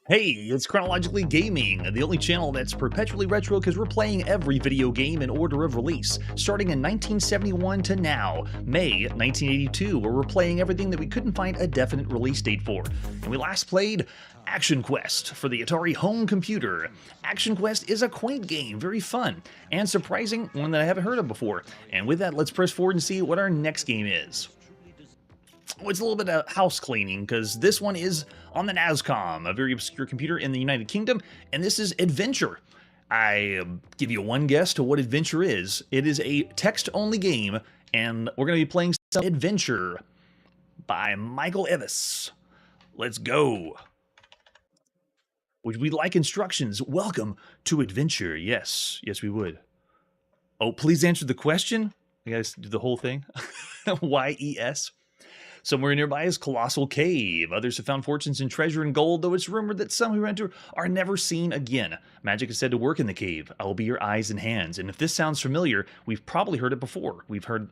Hey, it's Chronologically Gaming, the only channel that's perpetually retro because we're playing every video game in order of release, starting in 1971 to now, May 1982, where we're playing everything that we couldn't find a definite release date for. And we last played Action Quest for the Atari home computer. Action Quest is a quaint game, very fun, and surprising, one that I haven't heard of before. And with that, let's press forward and see what our next game is. Oh, it's a little bit of house cleaning, because this one is on the NASCOM, a very obscure computer in the United Kingdom, and this is Adventure. I give you one guess to what Adventure is. It is a text-only game, and we're going to be playing some Adventure by Michael Evis. Let's go. Would we like instructions? Welcome to Adventure. Yes, we would. Oh, please answer the question. You guys do the whole thing. Y-E-S. Somewhere nearby is Colossal Cave. Others have found fortunes in treasure and gold, though it's rumored that some who enter are never seen again. Magic is said to work in the cave. I will be your eyes and hands. And if this sounds familiar, we've probably heard it before. We've heard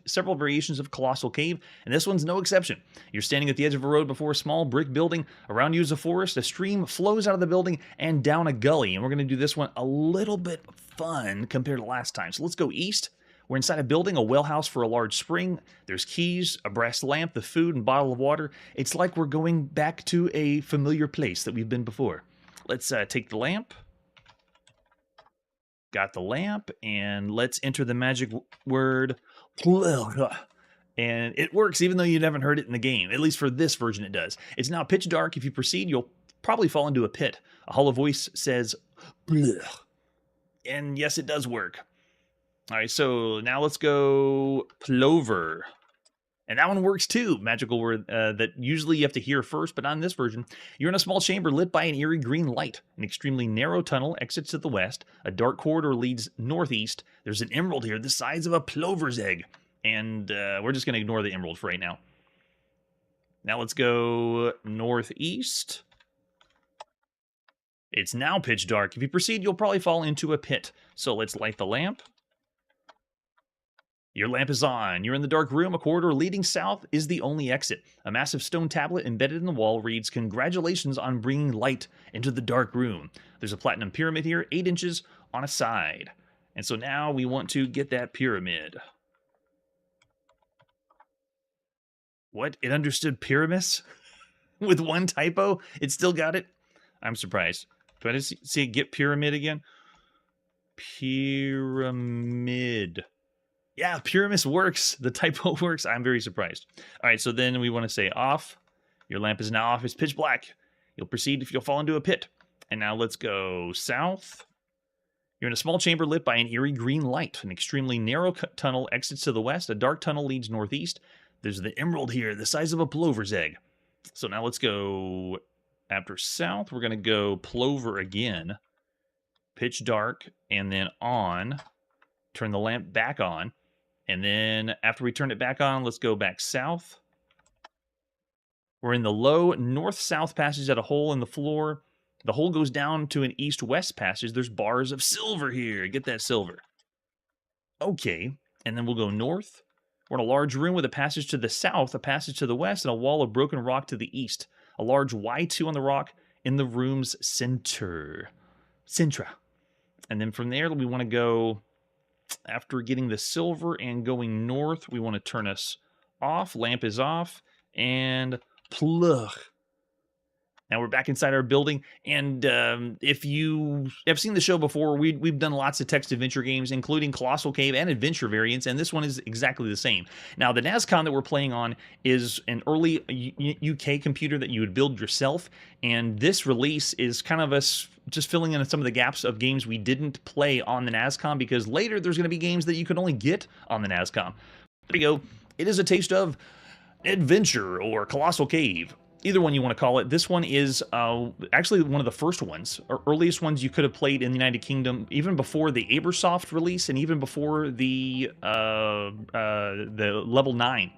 several variations of Colossal Cave, and this one's no exception. You're standing at the edge of a road before a small brick building. Around you is a forest. A stream flows out of the building and down a gully. And we're going to do this one a little bit fun compared to last time. So let's go east. We're inside a building, a well house for a large spring. There's keys, a brass lamp, the food, and bottle of water. It's like we're going back to a familiar place that we've been before. Let's take the lamp. Got the lamp, and let's enter the magic word. And it works even though you haven't heard it in the game. At least for this version it does. It's now pitch dark. If you proceed, you'll probably fall into a pit. A hollow voice says, "Blech." And yes, it does work. All right, so now let's go plover. And that one works too. Magical word that usually you have to hear first, but on this version, you're in a small chamber lit by an eerie green light. An extremely narrow tunnel exits to the west. A dark corridor leads northeast. There's an emerald here the size of a plover's egg. And we're just going to ignore the emerald for right now. Now let's go northeast. It's now pitch dark. If you proceed, you'll probably fall into a pit. So let's light the lamp. Your lamp is on. You're in the dark room. A corridor leading south is the only exit. A massive stone tablet embedded in the wall reads, "Congratulations on bringing light into the dark room." There's a platinum pyramid here, 8 inches on a side. And so now we want to get that pyramid. What? It understood pyramus? With one typo? It still got it? I'm surprised. Do I just see get pyramid again? Pyramid. Yeah, pyramus works. The typo works. I'm very surprised. All right, so then we want to say off. Your lamp is now off. It's pitch black. You'll proceed if you'll fall into a pit. And now let's go south. You're in a small chamber lit by an eerie green light. An extremely narrow tunnel exits to the west. A dark tunnel leads northeast. There's the emerald here, the size of a plover's egg. So now let's go after south. We're going to go plover again. Pitch dark, and then on. Turn the lamp back on. And then after we turn it back on, let's go back south. We're in the low north-south passage at a hole in the floor. The hole goes down to an east-west passage. There's bars of silver here. Get that silver. Okay. And then we'll go north. We're in a large room with a passage to the south, a passage to the west, and a wall of broken rock to the east. A large Y2 on the rock in the room's center. Centra. And then from there, we want to go... After getting the silver and going north, we want to turn us off. Lamp is off. And plug. Now we're back inside our building. And if you have seen the show before, we've done lots of text adventure games, including Colossal Cave and Adventure variants. And this one is exactly the same. Now, the NASCOM that we're playing on is an early UK computer that you would build yourself. And this release is kind of us just filling in some of the gaps of games we didn't play on the NASCOM, because later there's going to be games that you can only get on the NASCOM. There you go. It is a taste of Adventure or Colossal Cave. Either one you want to call it. This one is actually one of the first ones, or earliest ones you could have played in the United Kingdom, even before the Abersoft release and even before the Level 9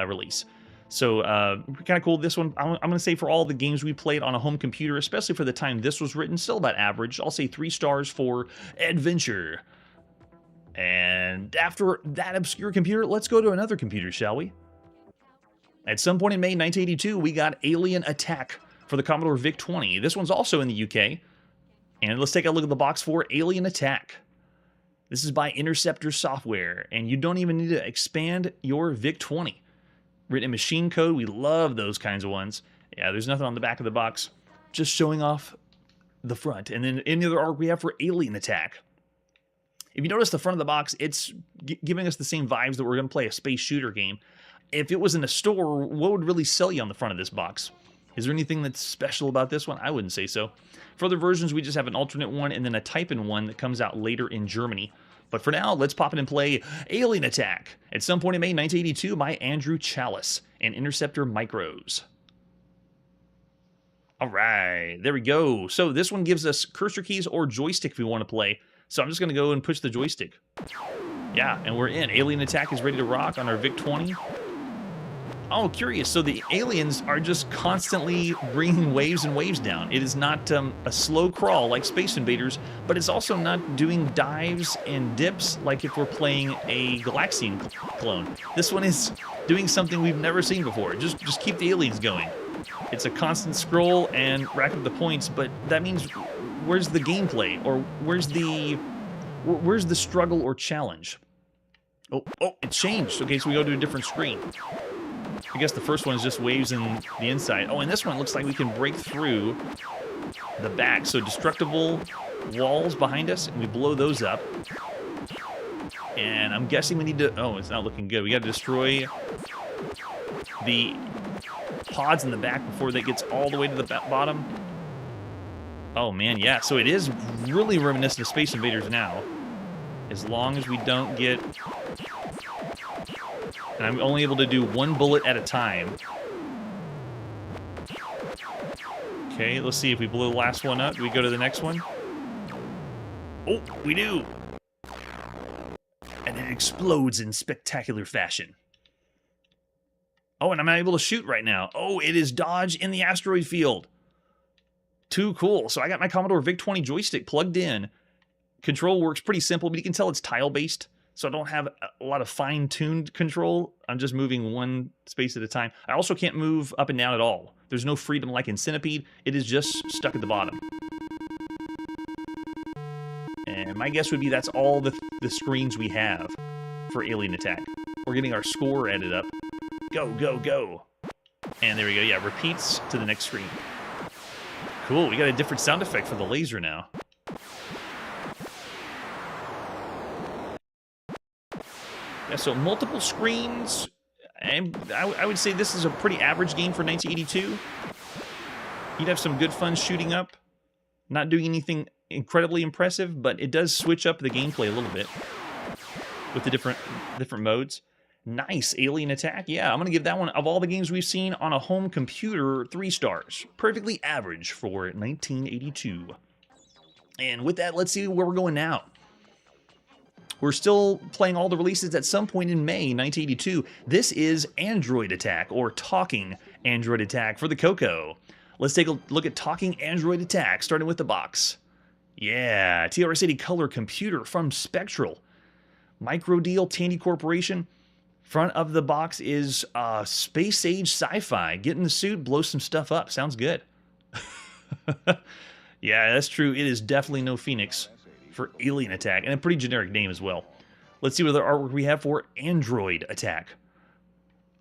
release. So kind of cool. This one, I'm going to say for all the games we played on a home computer, especially for the time this was written, still about average. I'll say 3 stars for Adventure. And after that obscure computer, let's go to another computer, shall we? At some point in May 1982, we got Alien Attack for the Commodore VIC-20. This one's also in the UK. And let's take a look at the box for Alien Attack. This is by Interceptor Software, and you don't even need to expand your VIC-20. Written in machine code, we love those kinds of ones. Yeah, there's nothing on the back of the box, just showing off the front. And then any other art we have for Alien Attack. If you notice the front of the box, it's giving us the same vibes that we're going to play a space shooter game. If it was in a store, what would really sell you on the front of this box? Is there anything that's special about this one? I wouldn't say so. For other versions, we just have an alternate one and then a type-in one that comes out later in Germany. But for now, let's pop in and play Alien Attack at some point in May 1982 by Andrew Chalice and Interceptor Micros. All right, there we go. So this one gives us cursor keys or joystick if we want to play. So I'm just going to go and push the joystick. Yeah, and we're in. Alien Attack is ready to rock on our VIC-20. Oh, curious. So the aliens are just constantly bringing waves and waves down. It is not a slow crawl like Space Invaders, but it's also not doing dives and dips like if we're playing a Galaxian clone. This one is doing something we've never seen before. Just keep the aliens going. It's a constant scroll and rack up the points, but that means where's the gameplay, or where's the struggle or challenge? Oh, it changed. Okay, so we go to a different screen. I guess the first one is just waves in the inside. Oh, and this one looks like we can break through the back. So destructible walls behind us, and we blow those up. And I'm guessing we need to... Oh, it's not looking good. We got to destroy the pods in the back before that gets all the way to the bottom. Oh, man, yeah. So it is really reminiscent of Space Invaders now. As long as we don't get... And I'm only able to do one bullet at a time. Okay, let's see if we blow the last one up. Do we go to the next one? Oh, we do! And it explodes in spectacular fashion. Oh, and I'm not able to shoot right now. Oh, it is dodge in the asteroid field. Too cool. So I got my Commodore VIC-20 joystick plugged in. Control works pretty simple, but you can tell it's tile-based. So I don't have a lot of fine-tuned control. I'm just moving one space at a time. I also can't move up and down at all. There's no freedom like in Centipede. It is just stuck at the bottom. And my guess would be that's all the screens we have for Alien Attack. We're getting our score added up. Go, go, go. And there we go. Yeah, repeats to the next screen. Cool. We got a different sound effect for the laser now. Yeah, so multiple screens, and I would say this is a pretty average game for 1982. You'd have some good fun shooting up, not doing anything incredibly impressive, but it does switch up the gameplay a little bit with the different modes. Nice. Alien Attack. Yeah, I'm going to give that one, of all the games we've seen on a home computer, 3 stars. Perfectly average for 1982. And with that, let's see where we're going now. We're still playing all the releases at some point in May 1982. This is Android Attack, or Talking Android Attack for the Coco. Let's take a look at Talking Android Attack, starting with the box. Yeah, TRS-80 color computer from Spectral. Microdeal Tandy Corporation. Front of the box is space age sci-fi. Get in the suit, blow some stuff up. Sounds good. Yeah, that's true. It is definitely no Phoenix for Alien Attack, and a pretty generic name as well. Let's see what other artwork we have for Android Attack,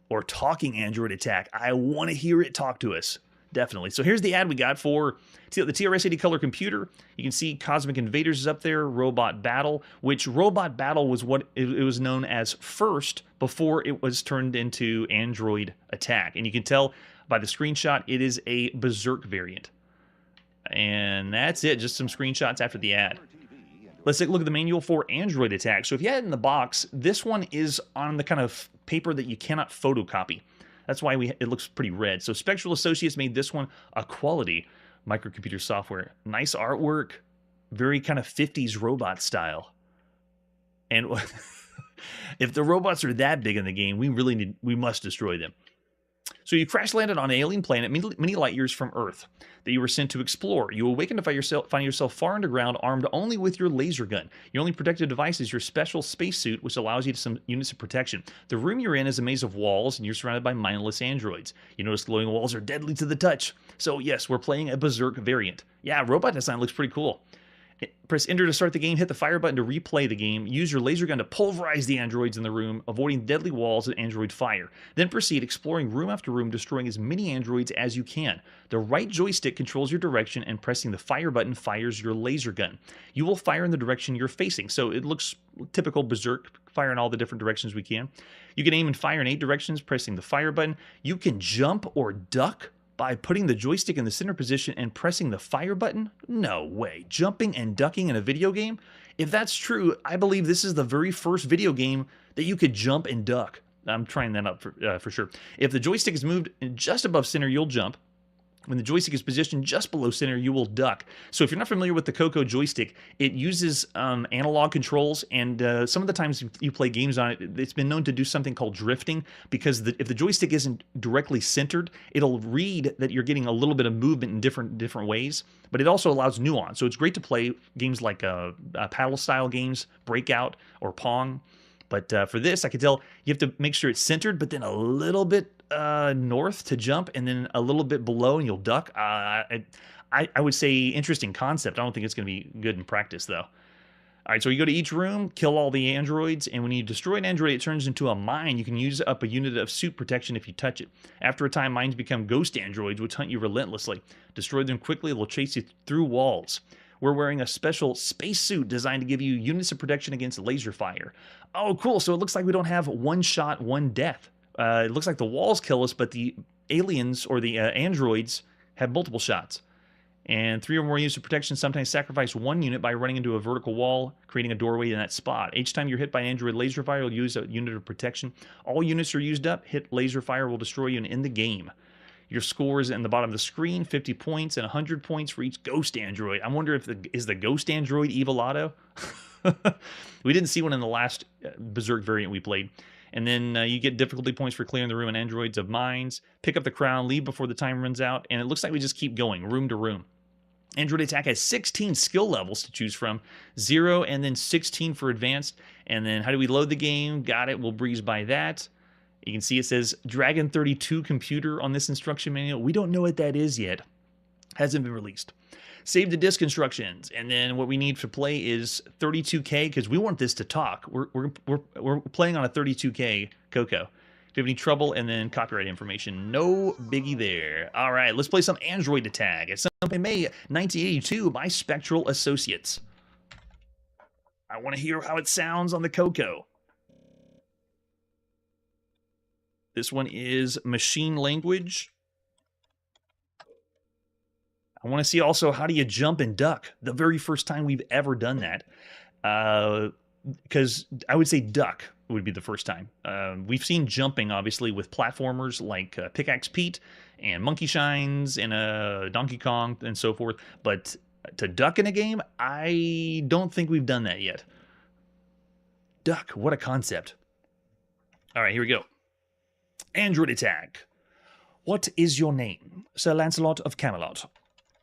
or Talking Android Attack. I want to hear it talk to us, definitely. So here's the ad we got for the TRS-80 color computer. You can see Cosmic Invaders is up there, Robot Battle, which Robot Battle was what it was known as first before it was turned into Android Attack. And you can tell by the screenshot, it is a Berserk variant. And that's it, just some screenshots after the ad. Let's take a look at the manual for Android Attack. So if you had it in the box, this one is on the kind of paper that you cannot photocopy. That's why it looks pretty red. So Spectral Associates made this one a quality microcomputer software. Nice artwork, very kind of 50s robot style. And if the robots are that big in the game, we must destroy them. So you crash landed on an alien planet many light years from Earth that you were sent to explore. You awaken to find yourself far underground, armed only with your laser gun. Your only protective device is your special spacesuit, which allows you some units of protection. The room you're in is a maze of walls, and you're surrounded by mindless androids. You notice glowing walls are deadly to the touch. So yes, we're playing a Berserk variant. Yeah, robot design looks pretty cool. Press enter to start the game, hit the fire button to replay the game, use your laser gun to pulverize the androids in the room, avoiding deadly walls and android fire. Then proceed exploring room after room, destroying as many androids as you can. The right joystick controls your direction, and pressing the fire button fires your laser gun. You will fire in the direction you're facing, so it looks typical Berserk, fire in all the different directions we can. You can aim and fire in 8 directions, pressing the fire button. You can jump or duck by putting the joystick in the center position and pressing the fire button? No way. Jumping and ducking in a video game? If that's true, I believe this is the very first video game that you could jump and duck. I'm trying that up for sure. If the joystick is moved just above center, you'll jump. When the joystick is positioned just below center, you will duck. So if you're not familiar with the Coco joystick, it uses analog controls, and some of the times you play games on it, it's been known to do something called drifting, because if the joystick isn't directly centered, it'll read that you're getting a little bit of movement in different ways, but it also allows nuance. So it's great to play games like paddle-style games, Breakout or Pong. But for this, I can tell you have to make sure it's centered, but then a little bit north to jump, and then a little bit below, and you'll duck. I would say interesting concept. I don't think it's going to be good in practice, though. All right, so you go to each room, kill all the androids, and when you destroy an android, it turns into a mine. You can use up a unit of suit protection if you touch it. After a time, mines become ghost androids, which hunt you relentlessly. Destroy them quickly, they'll chase you through walls. We're wearing a special spacesuit designed to give you units of protection against laser fire. Oh, cool. So it looks like we don't have one shot, one death. It looks like the walls kill us, but the aliens or the androids have multiple shots. And 3 or more units of protection sometimes sacrifice 1 unit by running into a vertical wall, creating a doorway in that spot. Each time you're hit by an android laser fire, you'll use a unit of protection. All units are used up. Hit laser fire will destroy you and end the game. Your scores in the bottom of the screen, 50 points and 100 points for each ghost android. I wonder if is the ghost android Evilado? We didn't see one in the last Berserk variant we played. And then you get difficulty points for clearing the room and androids of mines. Pick up the crown, leave before the time runs out, and it looks like we just keep going, room to room. Android Attack has 16 skill levels to choose from, 0 and then 16 for advanced. And then how do we load the game? Got it, we'll breeze by that. You can see it says Dragon 32 computer on this instruction manual. We don't know what that is yet. Hasn't been released. Save the disk instructions, and then what we need to play is 32K, because we want this to talk. We're playing on a 32K Coco. If you have any trouble, and then copyright information, no biggie there. All right, let's play some Android Attack. It's in May 1982 by Spectral Associates. I want to hear how it sounds on the Coco. This one is machine language. I want to see also, how do you jump and duck? The very first time we've ever done that. Because I would say duck would be the first time. We've seen jumping, obviously, with platformers like Pickaxe Pete and Monkey Shines and Donkey Kong and so forth. But to duck in a game, I don't think we've done that yet. Duck, what a concept. All right, here we go. Android Attack. What is your name? Sir Lancelot of Camelot.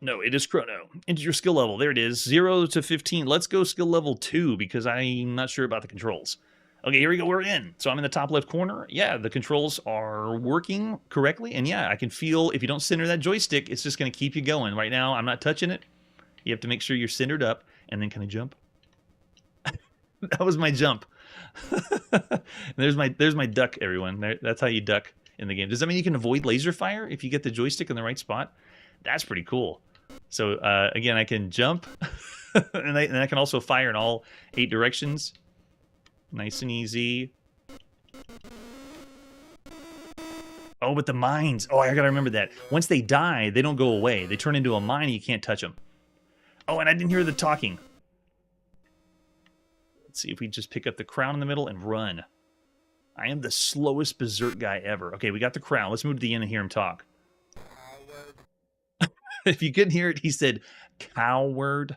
No, it is Chrono. Enter your skill level. There it is. 0 to 15. Let's go skill level 2 because I'm not sure about the controls. Okay, here we go. We're in. So I'm in the top left corner. Yeah, the controls are working correctly. And yeah, I can feel if you don't center that joystick, it's just going to keep you going. Right now, I'm not touching it. You have to make sure you're centered up. And then can I jump? That was my jump. There's my duck, everyone. That's how you duck in the game. Does that mean you can avoid laser fire if you get the joystick in the right spot? That's pretty cool. So again, I can jump, and I can also fire in all 8 directions. Nice and easy. Oh, but the mines. Oh, I gotta remember that. Once they die, they don't go away. They turn into a mine and you can't touch them. Oh, and I didn't hear the talking. Let's see if we just pick up the crown in the middle and run. I am the slowest Berserk guy ever. Okay, we got the crown. Let's move to the end and hear him talk. If you couldn't hear it, he said, coward.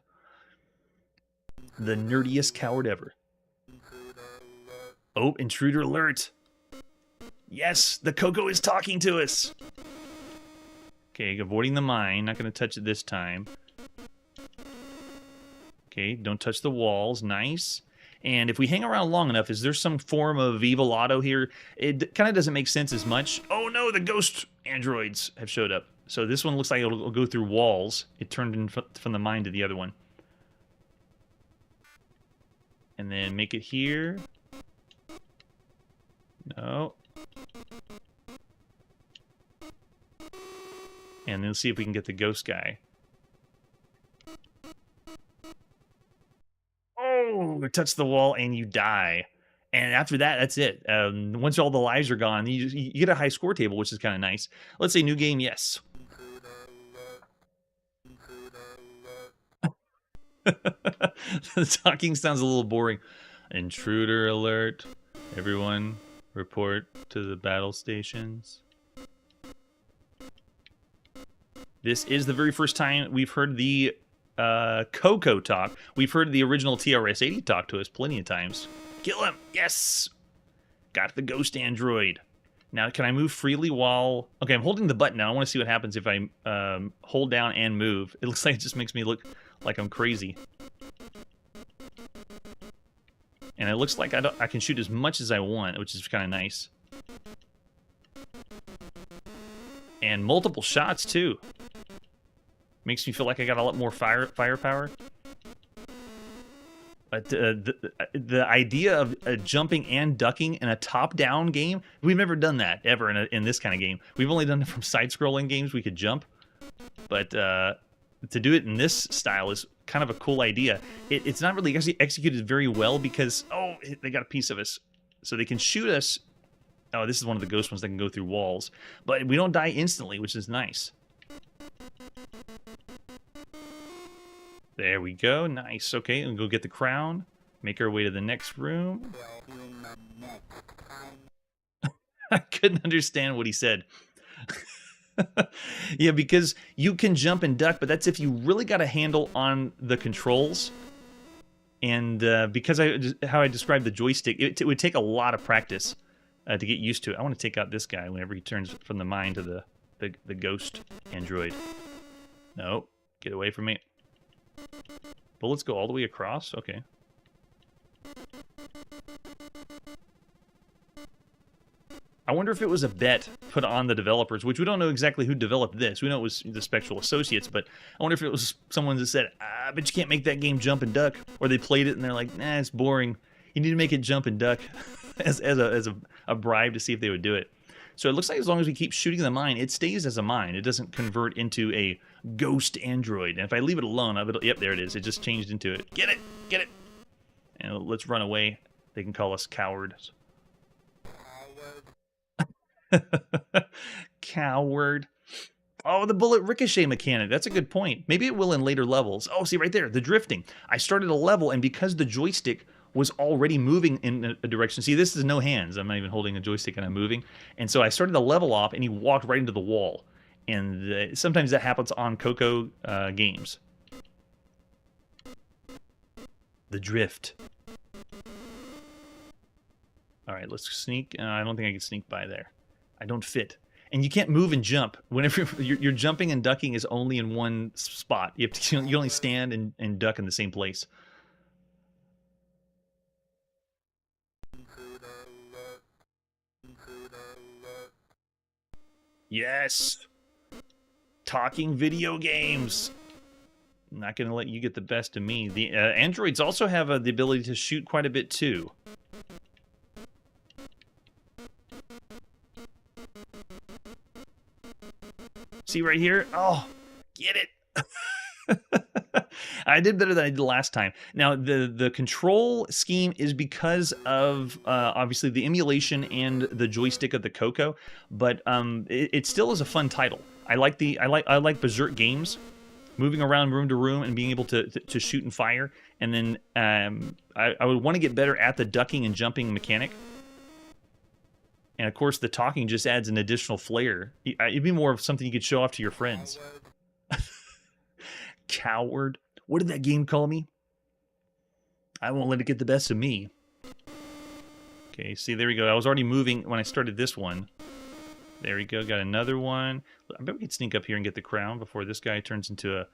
The nerdiest coward ever. Oh, intruder alert. Yes, the Coco is talking to us. Okay, avoiding the mine. Not going to touch it this time. Okay, don't touch the walls. Nice. And if we hang around long enough, is there some form of evil auto here? It kind of doesn't make sense as much. Oh no, the ghost androids have showed up. So this one looks like it'll go through walls. It turned in from the mine to the other one. And then make it here. No. And then see if we can get the ghost guy. Oh, touch the wall and you die. And after that, that's it. Once all the lives are gone, you get a high score table, which is kind of nice. Let's say new game, yes. The talking sounds a little boring. Intruder alert. Everyone report to the battle stations. This is the very first time we've heard the Coco talk. We've heard the original TRS-80 talk to us plenty of times. Kill him! Yes! Got the ghost android. Now, can I move freely while... Okay, I'm holding the button now. I want to see what happens if I hold down and move. It looks like it just makes me look like I'm crazy. And it looks like I can shoot as much as I want, which is kind of nice. And multiple shots, too. Makes me feel like I got a lot more firepower. But the idea of jumping and ducking in a top-down game, we've never done that ever in this kind of game. We've only done it from side-scrolling games. We could jump. But to do it in this style is kind of a cool idea. It's not really executed very well because, oh, they got a piece of us. So they can shoot us. Oh, this is one of the ghost ones that can go through walls. But we don't die instantly, which is nice. There we go. Nice. Okay, and go get the crown. Make our way to the next room. I couldn't understand what he said. Yeah, because you can jump and duck, but that's if you really got a handle on the controls. And because how I described the joystick, it would take a lot of practice to get used to it. I want to take out this guy whenever he turns from the mine to the ghost android. No, get away from me. Bullets go all the way across? Okay. I wonder if it was a bet put on the developers, which we don't know exactly who developed this. We know it was the Spectral Associates, but I wonder if it was someone that said, but you can't make that game jump and duck. Or they played it and they're like, nah, it's boring. You need to make it jump and duck as a bribe to see if they would do it. So it looks like as long as we keep shooting the mine, it stays as a mine. It doesn't convert into a ghost android. And if I leave it alone, yep, there it is. It just changed into it. Get it! Get it! And let's run away. They can call us cowards. Coward. Oh, the bullet ricochet mechanic. That's a good point. Maybe it will in later levels. Oh, see right there, the drifting. I started a level, and because the joystick was already moving in a direction. See, this is no hands. I'm not even holding a joystick and I'm moving. And so I started the level off, and he walked right into the wall. And sometimes that happens on Coco games. The drift. All right, let's sneak. I don't think I can sneak by there. I don't fit. And you can't move and jump. Whenever you're jumping and ducking is only in one spot. You only stand and duck in the same place. Yes! Talking video games! I'm not going to let you get the best of me. The androids also have the ability to shoot quite a bit, too. See right here? Oh, get it! I did better than I did last time. Now, the control scheme is because of, obviously, the emulation and the joystick of the Coco, but it still is a fun title. I like Berserk games, moving around room to room and being able to shoot and fire, and then I would want to get better at the ducking and jumping mechanic. And, of course, the talking just adds an additional flair. It'd be more of something you could show off to your friends. Coward. What did that game call me? I won't let it get the best of me. Okay, see, there we go. I was already moving when I started this one. There we go. Got another one. I bet we could sneak up here and get the crown before this guy turns into a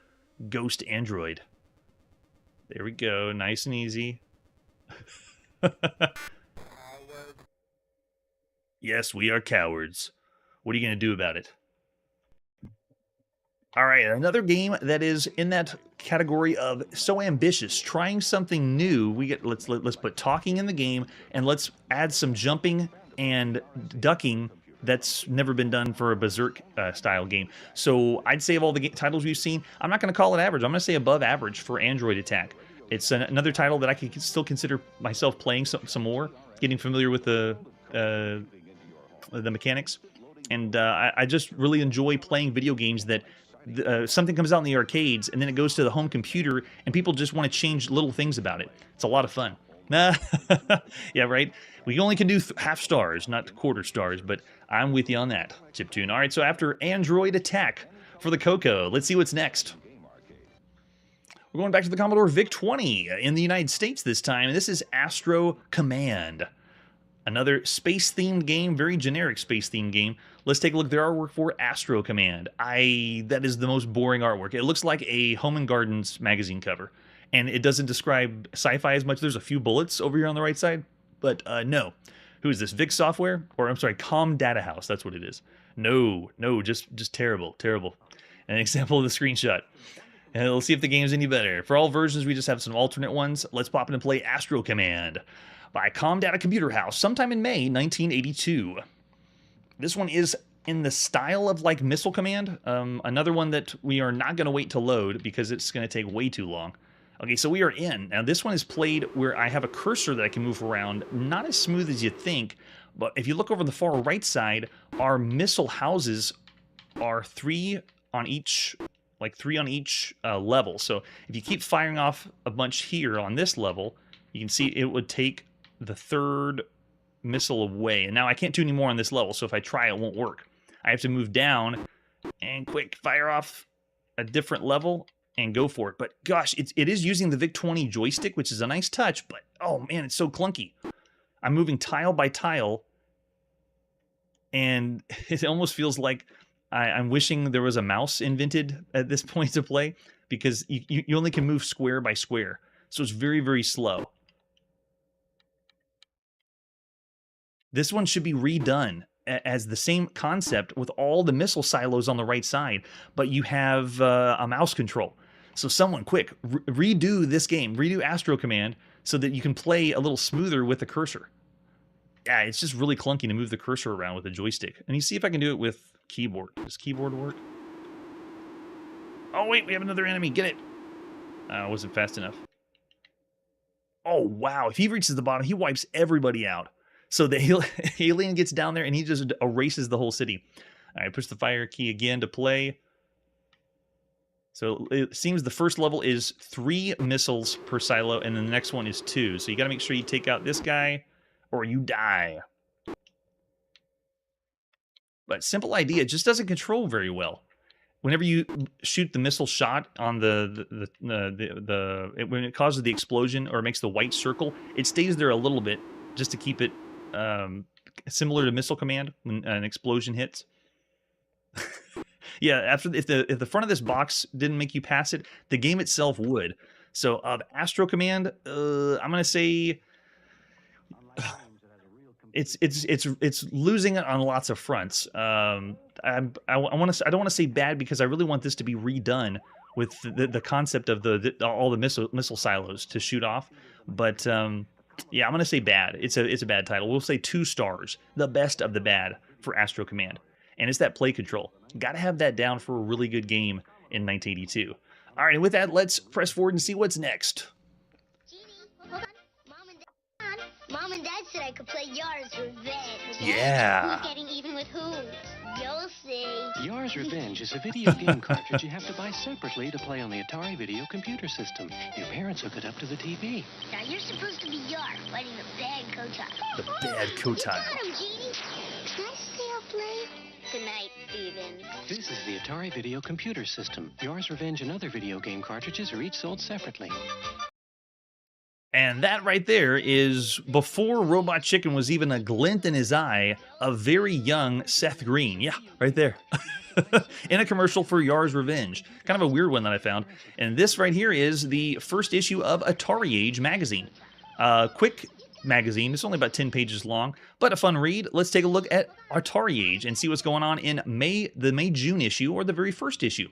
ghost android. There we go. Nice and easy. Yes, we are cowards. What are you going to do about it? All right, another game that is in that category of so ambitious, trying something new. Let's put talking in the game, and let's add some jumping and ducking that's never been done for a Berserk style game. So I'd say of all the titles we've seen, I'm not going to call it average. I'm going to say above average for Android Attack. It's another title that I could still consider myself playing some more, getting familiar with the mechanics, and I just really enjoy playing video games that. Something comes out in the arcades, and then it goes to the home computer, and people just want to change little things about it. It's a lot of fun. Yeah, right? We only can do half stars, not quarter stars, but I'm with you on that, Chiptune. All right, so after Android Attack for the Coco, let's see what's next. We're going back to the Commodore VIC-20 in the United States this time, and this is Astro Command. Another space-themed game, very generic space-themed game. Let's take a look at their artwork for Astro Command. That is the most boring artwork. It looks like a Home and Gardens magazine cover, and it doesn't describe sci-fi as much. There's a few bullets over here on the right side, but no. Who is this? Vic Software? Or I'm sorry, Com Data House. That's what it is. No, just terrible, terrible. An example of the screenshot. And let's see if the game's any better. For all versions, we just have some alternate ones. Let's pop in and play Astro Command by Comdata Computer House sometime in May 1982. This one is in the style of like Missile Command, another one that we are not going to wait to load because it's going to take way too long. Okay, so we are in. Now this one is played where I have a cursor that I can move around, not as smooth as you think, but if you look over the far right side, our missile houses are three on each level. So if you keep firing off a bunch here on this level, you can see it would take the third missile away. And now I can't do any more on this level, so if I try, it won't work. I have to move down and quick fire off a different level and go for it. But gosh, it is using the VIC-20 joystick, which is a nice touch, but oh man, it's so clunky. I'm moving tile by tile, and it almost feels like I'm wishing there was a mouse invented at this point to play, because you only can move square by square. So it's very, very slow. This one should be redone as the same concept with all the missile silos on the right side, but you have a mouse control. So someone, quick, redo this game, redo Astro Command so that you can play a little smoother with the cursor. Yeah, it's just really clunky to move the cursor around with a joystick. And you see if I can do it with keyboard. Does keyboard work? Oh, wait, we have another enemy. Get it. I wasn't fast enough. Oh, wow. If he reaches the bottom, he wipes everybody out. So the alien gets down there and he just erases the whole city. All right, push the fire key again to play. So it seems the first level is 3 missiles per silo, and then the next one is 2. So you got to make sure you take out this guy or you die. But simple idea, it just doesn't control very well. Whenever you shoot the missile shot on when it causes the explosion or makes the white circle, it stays there a little bit just to keep it similar to Missile Command when an explosion hits. Yeah, if the front of this box didn't make you pass it, the game itself would. So Astro Command, I'm gonna say it's losing it on lots of fronts. I don't want to say bad because I really want this to be redone with the concept of all the missile silos to shoot off, but yeah, I'm gonna say bad. It's a bad title. We'll say 2 stars, the best of the bad for Astro Command, and it's that play control. Got to have that down for a really good game in 1982. All right, and with that, let's press forward and see what's next. Hold on. Mom and Dad said I could play Yars Revenge. Yeah. Who's getting even with who? You'll see. Yars Revenge is a video game cartridge you have to buy separately to play on the Atari Video Computer System. Your parents hook it up to the TV. Now you're supposed to be Yar, fighting the bad Kotai. The bad Kotai. You got him, Genie. Can I stay up late? Good night, Steven. This is the Atari Video Computer System. Yars Revenge and other video game cartridges are each sold separately. And that right there is, before Robot Chicken was even a glint in his eye, a very young Seth Green. Yeah, right there. In a commercial for Yar's Revenge. Kind of a weird one that I found. And this right here is the first issue of Atari Age magazine. Quick magazine. It's only about 10 pages long, but a fun read. Let's take a look at Atari Age and see what's going on in the May-June issue, or the very first issue.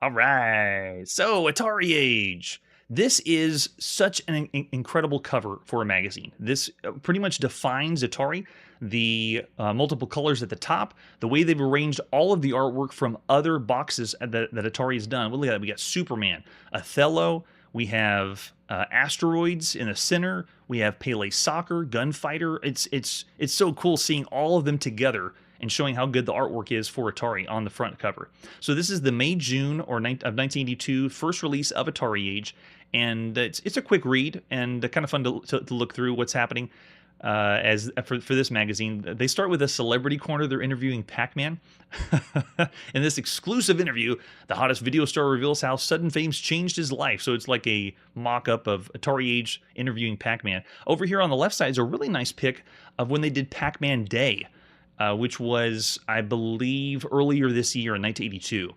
All right, so Atari Age. This is such an incredible cover for a magazine. This pretty much defines Atari. The multiple colors at the top, the way they've arranged all of the artwork from other boxes that Atari has done. Well, look at that. We got Superman, Othello, we have Asteroids in the center, we have Pele Soccer, Gunfighter. It's so cool seeing all of them together and showing how good the artwork is for Atari on the front cover. So this is the May-June of 1982 first release of Atari Age, and it's a quick read and kind of fun to look through what's happening. For this magazine, they start with a celebrity corner. They're interviewing Pac-Man. In this exclusive interview, the hottest video star reveals how sudden fame's changed his life. So it's like a mock-up of Atari Age interviewing Pac-Man. Over here on the left side is a really nice pic of when they did Pac-Man Day, which was, I believe, earlier this year in 1982.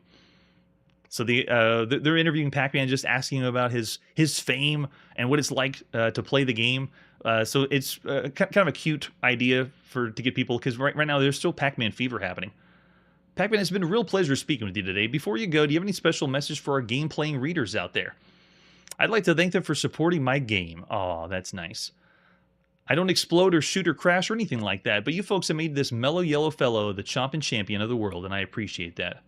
So they're interviewing Pac-Man, just asking him about his fame and what it's like to play the game. So it's kind of a cute idea to get people, because right now there's still Pac-Man fever happening. Pac-Man, it's been a real pleasure speaking with you today. Before you go, do you have any special message for our game-playing readers out there? I'd like to thank them for supporting my game. Oh, that's nice. I don't explode or shoot or crash or anything like that, but you folks have made this mellow yellow fellow the chomping champion of the world, and I appreciate that.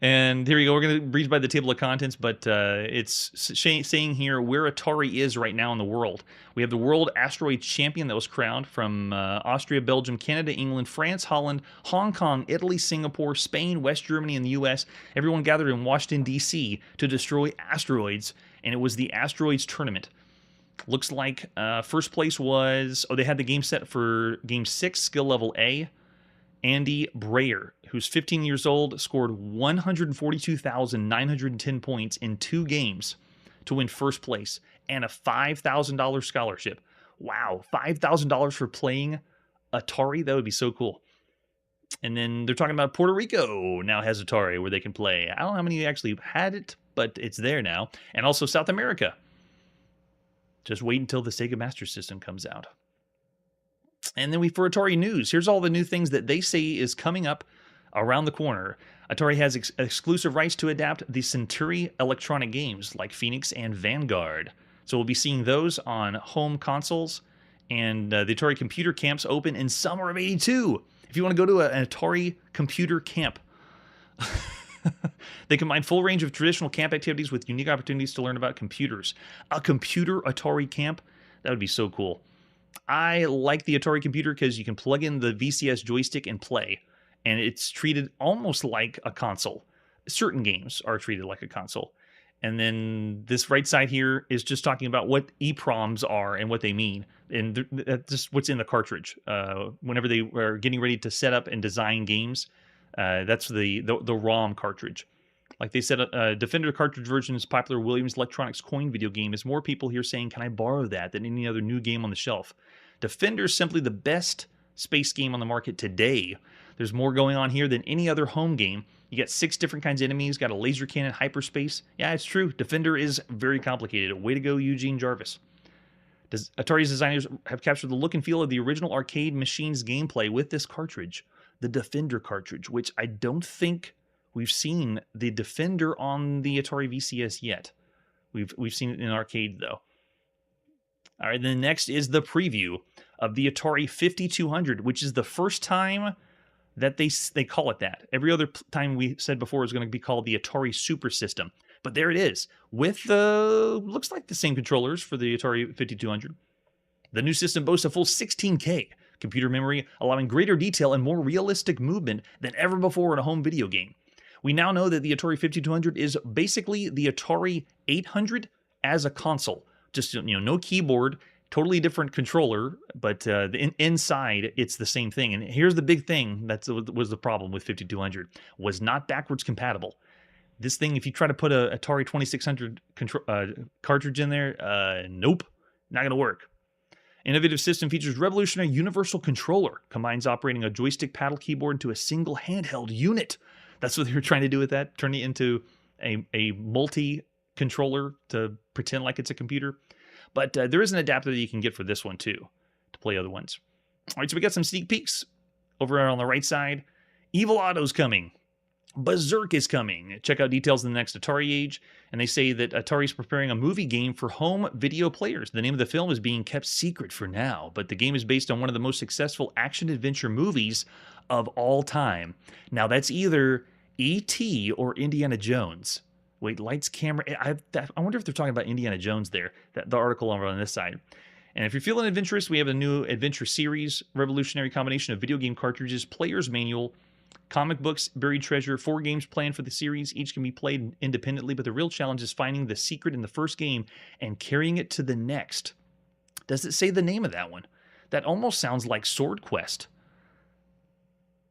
And here we go. We're going to breeze by the table of contents, but it's saying here where Atari is right now in the world. We have the World Asteroid Champion that was crowned from Austria, Belgium, Canada, England, France, Holland, Hong Kong, Italy, Singapore, Spain, West Germany, and the U.S. Everyone gathered in Washington, D.C. to destroy asteroids, and it was the Asteroids Tournament. Looks like first place was... Oh, they had the game set for Game 6, Skill Level A. Andy Breyer, who's 15 years old, scored 142,910 points in 2 games to win first place and a $5,000 scholarship. Wow, $5,000 for playing Atari? That would be so cool. And then they're talking about Puerto Rico now has Atari where they can play. I don't know how many actually had it, but it's there now. And also South America. Just wait until the Sega Master System comes out. And then for Atari News, here's all the new things that they say is coming up around the corner. Atari has exclusive rights to adapt the Century electronic games like Phoenix and Vanguard. So we'll be seeing those on home consoles. And the Atari computer camps open in summer of '82. If you want to go to an Atari computer camp. They combine full range of traditional camp activities with unique opportunities to learn about computers. A computer Atari camp? That would be so cool. I like the Atari computer because you can plug in the VCS joystick and play, and it's treated almost like a console. Certain games are treated like a console. And then this right side here is just talking about what EPROMs are and what they mean, and that's just what's in the cartridge. Whenever they are getting ready to set up and design games, that's the ROM cartridge. Like they said, Defender cartridge version is popular Williams Electronics coin video game, as more people here saying, can I borrow that, than any other new game on the shelf. Defender is simply the best space game on the market today. There's more going on here than any other home game. You got 6 different kinds of enemies, got a laser cannon, hyperspace. Yeah, it's true. Defender is very complicated. Way to go, Eugene Jarvis. Atari's designers have captured the look and feel of the original arcade machine's gameplay with this cartridge, the Defender cartridge, which I don't think we've seen the Defender on the Atari VCS yet. We've seen it in arcade, though. All right, then next is the preview of the Atari 5200, which is the first time that they call it that. Every other time we said before it was going to be called the Atari Super System. But there it is, with the, looks like the same controllers for the Atari 5200. The new system boasts a full 16K computer memory, allowing greater detail and more realistic movement than ever before in a home video game. We now know that the Atari 5200 is basically the Atari 800 as a console. Just, no keyboard, Totally different controller, but inside it's the same thing. And here's the big thing that was the problem with 5200 was not backwards compatible. This thing, if you try to put a Atari 2600 cartridge in there, nope, not going to work. Innovative system features revolutionary universal controller, combines operating a joystick paddle keyboard into a single handheld unit. That's what they were trying to do with that, turn it into a multi-controller to pretend like it's a computer. But there is an adapter that you can get for this one too, to play other ones. All right, so we got some sneak peeks over on the right side. Evil Otto's coming. Berserk is coming. Check out details in the next Atari Age. And they say that Atari's preparing a movie game for home video players. The name of the film is being kept secret for now, but the game is based on one of the most successful action-adventure movies of all time. Now, that's either E.T. or Indiana Jones. Wait, lights, camera. I wonder if they're talking about Indiana Jones there, the article over on this side. And if you're feeling adventurous, we have a new adventure series, revolutionary combination of video game cartridges, player's manual, comic books, buried treasure, 4 games planned for the series. Each can be played independently, but the real challenge is finding the secret in the first game and carrying it to the next. Does it say the name of that one? That almost sounds like Sword Quest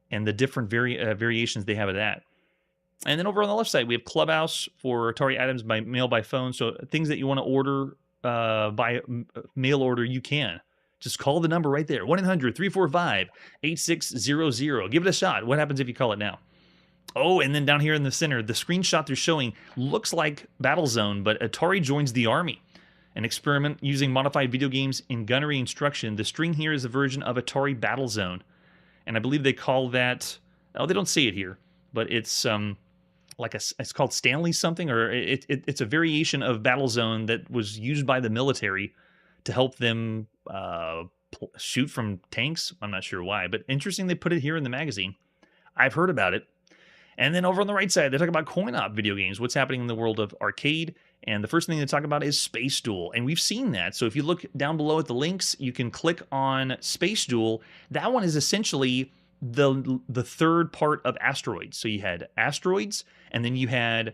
and the different variations they have of that. And then over on the left side, we have Clubhouse for Atari items by mail by phone. So things that you want to order by mail order, you can. Just call the number right there, 1-800-345-8600. Give it a shot. What happens if you call it now? Oh, and then down here in the center, the screenshot they're showing looks like Battlezone, but Atari joins the army. An experiment using modified video games in gunnery instruction. The string here is a version of Atari Battlezone. And I believe they call that, oh, they don't say it here, but it's it's called Stanley something, or it's a variation of Battlezone that was used by the military to help them shoot from tanks. I'm not sure why, but interesting they put it here in the magazine. I've heard about it. And then over on the right side, they talk about coin-op video games, what's happening in the world of arcade. And the first thing they talk about is Space Duel. And we've seen that. So if you look down below at the links, you can click on Space Duel. That one is essentially the third part of Asteroids. So you had Asteroids, and then you had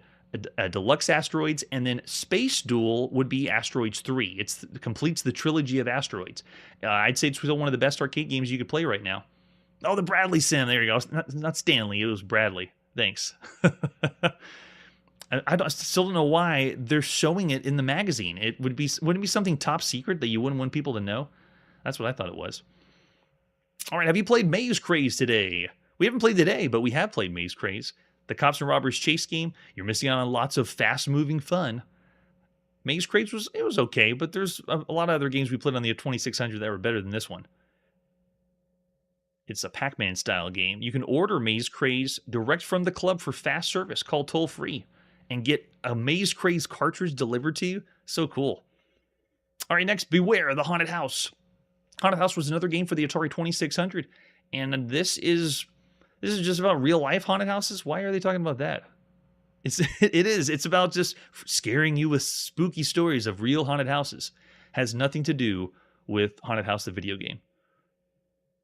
a Deluxe Asteroids, and then Space Duel would be Asteroids 3. It completes the trilogy of Asteroids. I'd say it's still one of the best arcade games you could play right now. Oh, the Bradley Sim. There you go. Not Stanley. It was Bradley. Thanks. I still don't know why they're showing it in the magazine. Wouldn't it be something top secret that you wouldn't want people to know? That's what I thought it was. All right, have you played Maze Craze today? We haven't played today, but we have played Maze Craze. The Cops and Robbers chase game. You're missing out on lots of fast-moving fun. Maze Craze was okay, but there's a lot of other games we played on the 2600 that were better than this one. It's a Pac-Man style game. You can order Maze Craze direct from the club for fast service. Call toll-free and get a Maze Craze cartridge delivered to you. So cool. All right, next, Beware the Haunted House. Haunted House was another game for the Atari 2600, and this is just about real-life haunted houses. Why are they talking about that? It is. It's about just scaring you with spooky stories of real haunted houses. Has nothing to do with Haunted House, the video game.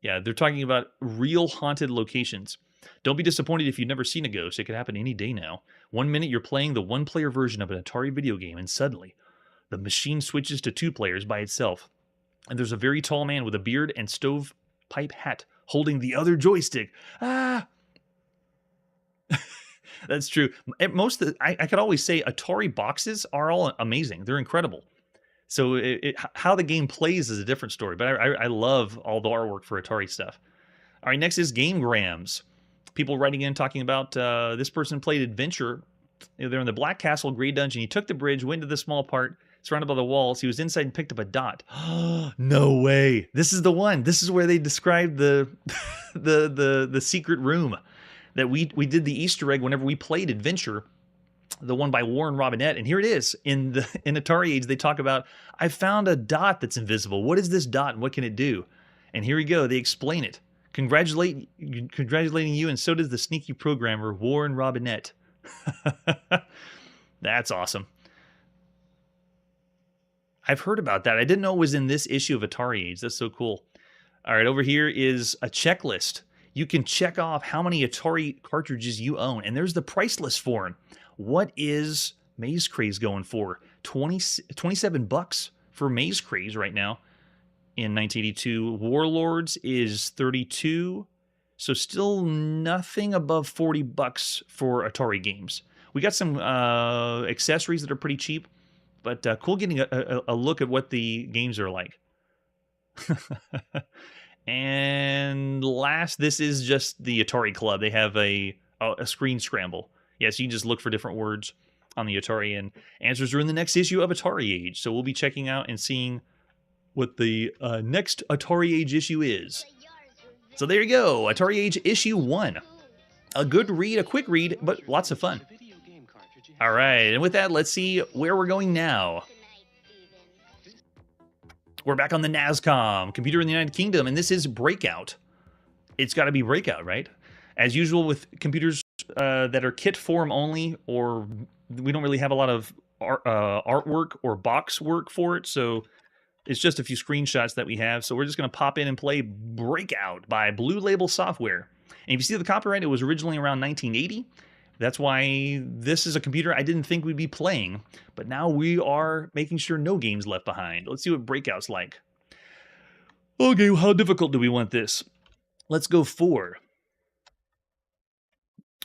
Yeah, they're talking about real haunted locations. Don't be disappointed if you've never seen a ghost. It could happen any day now. 1 minute you're playing the one-player version of an Atari video game, and suddenly the machine switches to 2 players by itself. And there's a very tall man with a beard and stovepipe hat holding the other joystick. Ah! That's true. I could always say Atari boxes are all amazing. They're incredible. So how the game plays is a different story. But I love all the artwork for Atari stuff. All right, next is Game Grams. People writing in talking about this person played Adventure. They're in the Black Castle Grey Dungeon. He took the bridge, went to the small part, surrounded by the walls. He was inside and picked up a dot. No way. This is the one. This is where they described the secret room that we did the Easter egg whenever we played Adventure, the one by Warren Robinette. And here it is. In Atari Age, they talk about, I found a dot that's invisible. What is this dot and what can it do? And here we go. They explain it. Congratulating you, and so does the sneaky programmer, Warren Robinette. That's awesome. I've heard about that. I didn't know it was in this issue of Atari Age. That's so cool. All right, over here is a checklist. You can check off how many Atari cartridges you own, and there's the price list for them. What is Maze Craze going for? $27 for Maze Craze right now. in 1982. Warlords is 32. So still nothing above $40 for Atari games. We got some accessories that are pretty cheap, but cool getting a look at what the games are like. And last, this is just the Atari Club. They have a screen scramble. Yes, you can just look for different words on the Atari, and answers are in the next issue of Atari Age. So we'll be checking out and seeing what the next Atari Age issue is. So there you go, Atari Age issue 1. A good read, a quick read, but lots of fun. All right, and with that, let's see where we're going now. We're back on the NASCOM, Computer in the United Kingdom, and this is Breakout. It's got to be Breakout, right? As usual with computers that are kit form only, or we don't really have a lot of artwork or box work for it, so it's just a few screenshots that we have. So we're just going to pop in and play Breakout by Blue Label Software. And if you see the copyright, it was originally around 1980. That's why this is a computer I didn't think we'd be playing, but now we are making sure no game's left behind. Let's see what Breakout's like. Okay, how difficult do we want this? Let's go 4.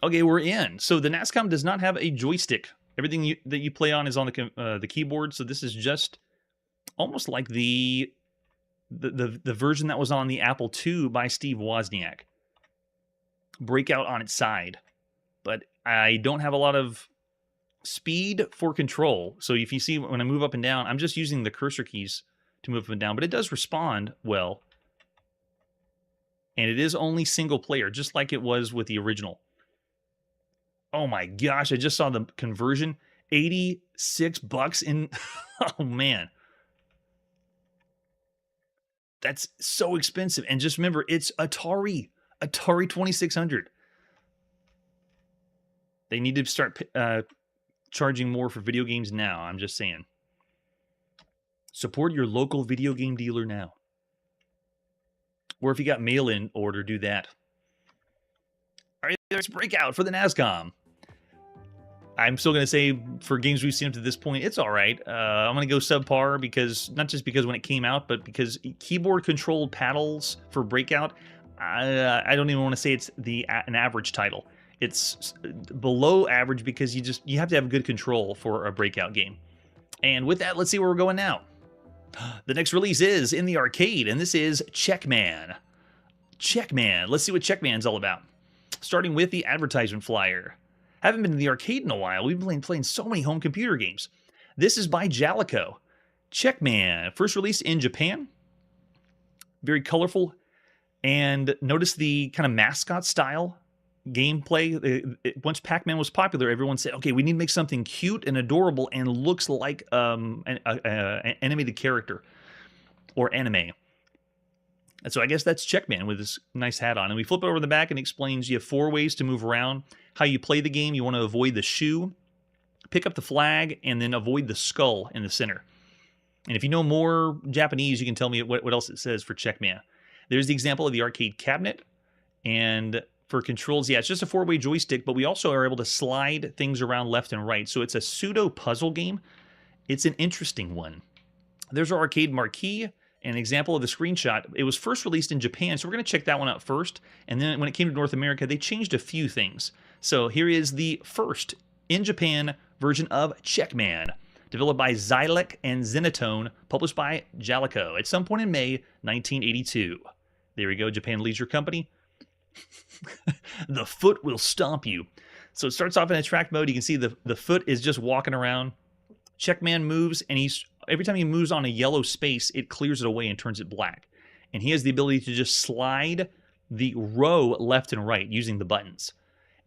Okay, we're in. So the NASCOM does not have a joystick. Everything that you play on is on the keyboard, so this is just almost like the version that was on the Apple II by Steve Wozniak. Breakout on its side. But I don't have a lot of speed for control. So if you see when I move up and down, I'm just using the cursor keys to move up and down, but it does respond well. And it is only single player, just like it was with the original. Oh my gosh, I just saw the conversion. $86 in... Oh man. That's so expensive. And just remember, it's Atari 2600. They need to start charging more for video games now. I'm just saying. Support your local video game dealer now. Or if you got mail-in order, do that. All right, there's Breakout for the NASCOM. I'm still going to say, for games we've seen up to this point, it's all right. I'm going to go subpar because, not just because when it came out, but because keyboard-controlled paddles for Breakout, I don't even want to say it's an average title. It's below average because you have to have good control for a Breakout game. And with that, let's see where we're going now. The next release is in the arcade, and this is Checkman. Checkman. Let's see what Checkman's all about. Starting with the advertisement flyer. Haven't been to the arcade in a while. We've been playing so many home computer games. This is by Jalico. Checkman. First released in Japan. Very colorful. And notice the kind of mascot style gameplay. Once Pac-Man was popular, everyone said, okay, we need to make something cute and adorable and looks like an animated character or anime. And so I guess that's Checkman with this nice hat on. And we flip it over the back and it explains you have 4 ways to move around. How you play the game, you want to avoid the shoe, pick up the flag, and then avoid the skull in the center. And if you know more Japanese, you can tell me what else it says for Checkman. There's the example of the arcade cabinet. And for controls, yeah, it's just a 4-way joystick, but we also are able to slide things around left and right. So it's a pseudo puzzle game. It's an interesting one. There's our arcade marquee, an example of the screenshot. It was first released in Japan, so we're going to check that one out first. And then when it came to North America, they changed a few things. So here is the first in Japan version of Checkman, developed by Xylec and Zenitone, published by Jalico at some point in May 1982. There we go, Japan Leisure Company. The foot will stomp you. So it starts off in attract mode. You can see the foot is just walking around. Checkman moves, and every time he moves on a yellow space, it clears it away and turns it black. And he has the ability to just slide the row left and right using the buttons.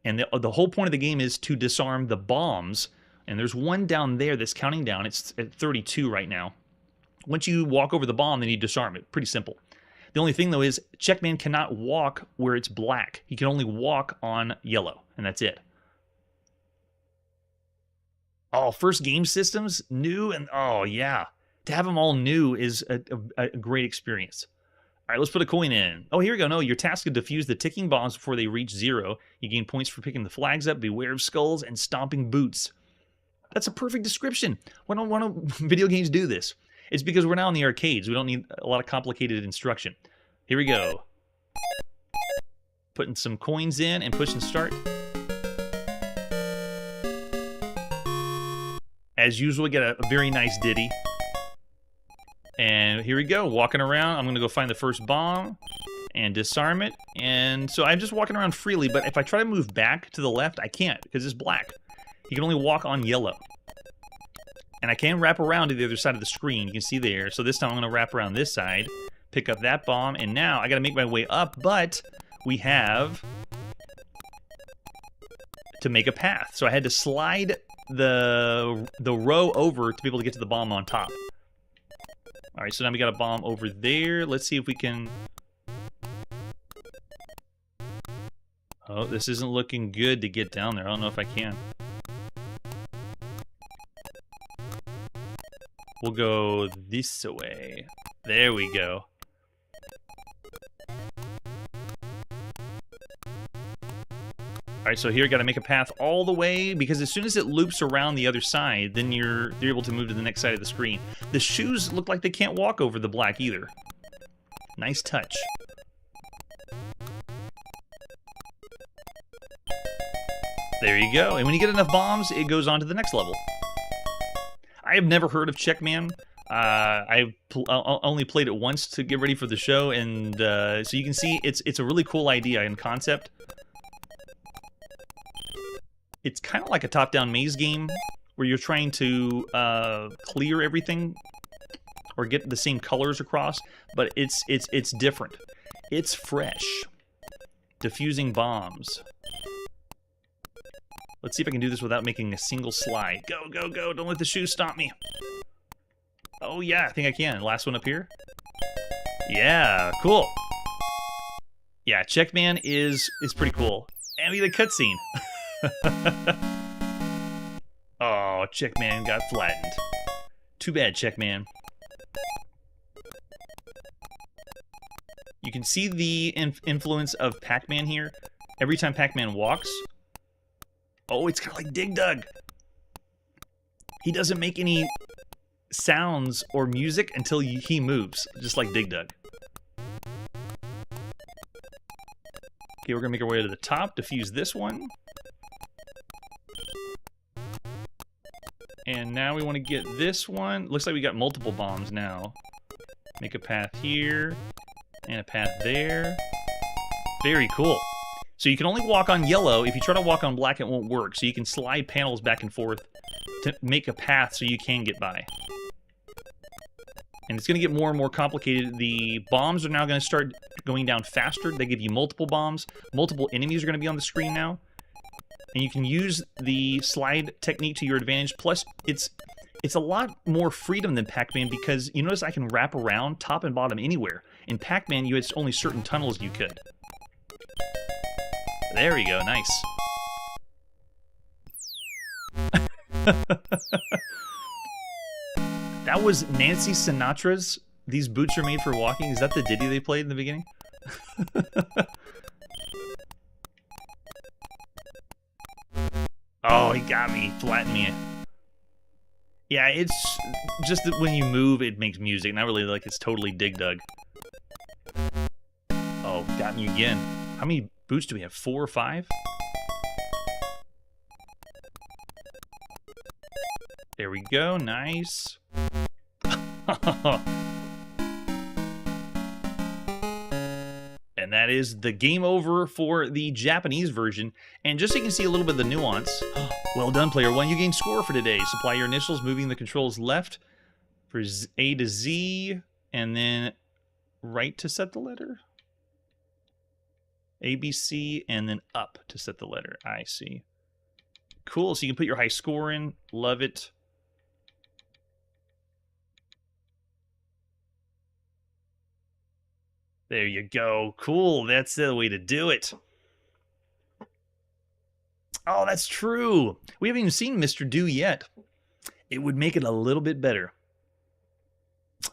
And the whole point of the game is to disarm the bombs. And there's one down there that's counting down. It's at 32 right now. Once you walk over the bomb, then you disarm it. Pretty simple. The only thing, though, is Checkman cannot walk where it's black. He can only walk on yellow, and that's it. Oh, first game systems, new, and oh, yeah. To have them all new is a great experience. All right, let's put a coin in. Oh, here we go. No, your task is to defuse the ticking bombs before they reach 0. You gain points for picking the flags up, beware of skulls, and stomping boots. That's a perfect description. Why don't video games do this? It's because we're now in the arcades. We don't need a lot of complicated instruction. Here we go. Putting some coins in and pushing start. As usual, we get a very nice ditty. And here we go, walking around. I'm gonna go find the first bomb and disarm it. And so I'm just walking around freely, but if I try to move back to the left, I can't because it's black. You can only walk on yellow. And I can wrap around to the other side of the screen. You can see there. So this time I'm gonna wrap around this side, pick up that bomb, and now I gotta make my way up, but we have to make a path. So I had to slide the row over to be able to get to the bomb on top. All right, so now we got a bomb over there. Let's see if we can... Oh, this isn't looking good to get down there. I don't know if I can. We'll go this way. There we go. All right, so here, got to make a path all the way, because as soon as it loops around the other side, then you're able to move to the next side of the screen. The shoes look like they can't walk over the black either. Nice touch. There you go. And when you get enough bombs, it goes on to the next level. I have never heard of Checkman. I've only played it once to get ready for the show, and so you can see it's a really cool idea and concept. It's kind of like a top-down maze game where you're trying to clear everything or get the same colors across, but it's different. It's fresh. Diffusing bombs. Let's see if I can do this without making a single slide. Go, go, go. Don't let the shoes stop me. Oh, yeah, I think I can. Last one up here. Yeah, cool. Yeah, Checkman is pretty cool. And we get a cutscene. Oh, Checkman got flattened. Too bad, Checkman. You can see the influence of Pac-Man here. Every time Pac-Man walks... Oh, it's kind of like Dig Dug. He doesn't make any sounds or music until he moves, just like Dig Dug. Okay, we're going to make our way to the top, defuse this one. And now we want to get this one. Looks like we got multiple bombs now. Make a path here, and a path there. Very cool. So you can only walk on yellow. If you try to walk on black, it won't work. So you can slide panels back and forth to make a path so you can get by. And it's going to get more and more complicated. The bombs are now going to start going down faster. They give you multiple bombs. Multiple enemies are going to be on the screen now. And you can use the slide technique to your advantage. Plus, it's a lot more freedom than Pac-Man, because you notice I can wrap around top and bottom anywhere. In Pac-Man, you had only certain tunnels you could. There we go, nice. That was Nancy Sinatra's "These Boots Are Made for Walking." Is that the ditty they played in the beginning? Oh, he got me, flattened me. Yeah, it's just that when you move, it makes music. Not really like it's totally Dig Dug. Oh, got me again. How many boots do we have? 4 or 5? There we go. Nice. And that is the game over for the Japanese version. And just so you can see a little bit of the nuance. Well done, player one. You gain score for today. Supply your initials, moving the controls left for A to Z, and then right to set the letter. A, B, C, and then up to set the letter. I see. Cool. So you can put your high score in. Love it. There you go. Cool. That's the way to do it. Oh, that's true. We haven't even seen Mr. Do yet. It would make it a little bit better.